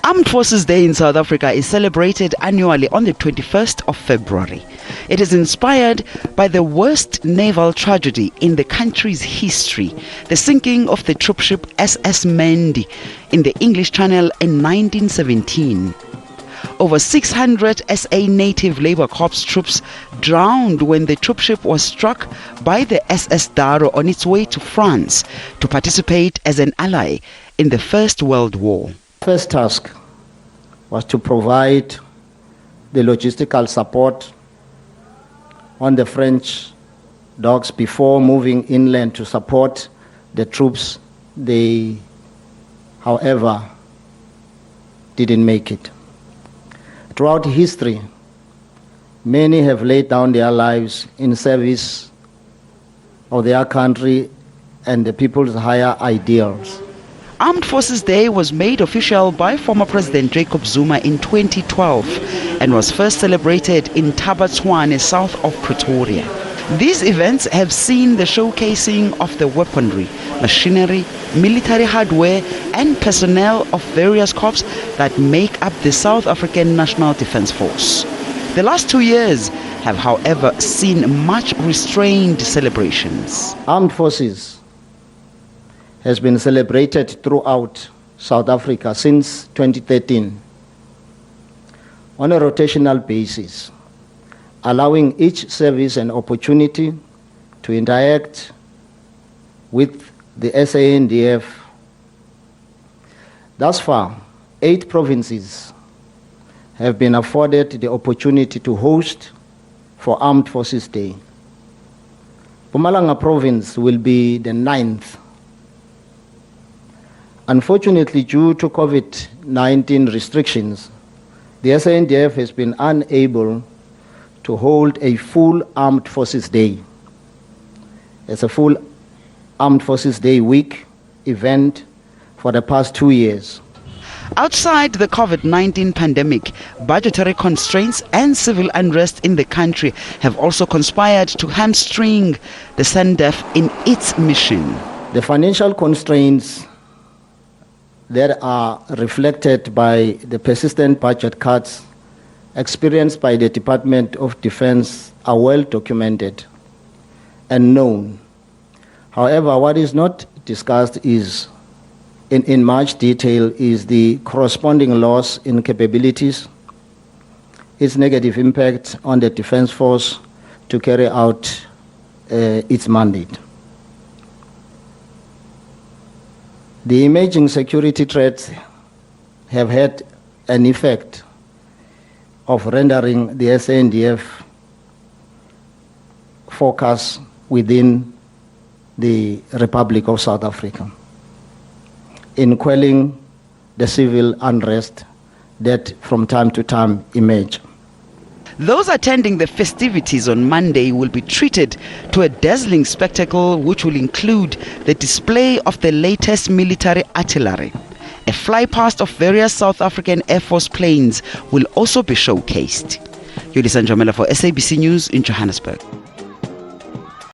Armed Forces Day in South Africa is celebrated annually on the 21st of February. It is inspired by the worst naval tragedy in the country's history, the sinking of the troopship SS Mendi in the English Channel in 1917. Over 600 SA Native Labour Corps troops drowned when the troopship was struck by the SS Daro on its way to France to participate as an ally in the First World War. First task was to provide the logistical support on the French docks before moving inland to support the troops. They, however, didn't make it. Throughout history, many have laid down their lives in service of their country and the people's higher ideals. Armed Forces Day was made official by former President Jacob Zuma in 2012 and was first celebrated in Thaba Tshwane, south of Pretoria. These events have seen the showcasing of the weaponry, machinery, military hardware and personnel of various corps that make up the South African National Defence Force. The last 2 years have, however, seen much restrained celebrations. Armed Forces has been celebrated throughout South Africa since 2013 on a rotational basis, allowing each service an opportunity to interact with the SANDF. Thus far, 8 provinces have been afforded the opportunity to host for Armed Forces Day. Mpumalanga province will be the 9th. Unfortunately, due to COVID-19 restrictions, the SANDF has been unable to hold a full Armed Forces Day. It's a full Armed Forces Day week event for the past 2 years. Outside the COVID-19 pandemic, budgetary constraints and civil unrest in the country have also conspired to hamstring the SANDF in its mission. The financial constraints that are reflected by the persistent budget cuts experienced by the Department of Defense are well documented and known. However, what is not discussed is in much detail is the corresponding loss in capabilities, its negative impact on the Defense Force to carry out its mandate. The emerging security threats have had an effect of rendering the SANDF focus within the Republic of South Africa in quelling the civil unrest that from time to time emerge. Those attending the festivities on Monday will be treated to a dazzling spectacle which will include the display of the latest military artillery. A flypast of various South African Air Force planes will also be showcased. Yolisa Njamela for SABC News in Johannesburg.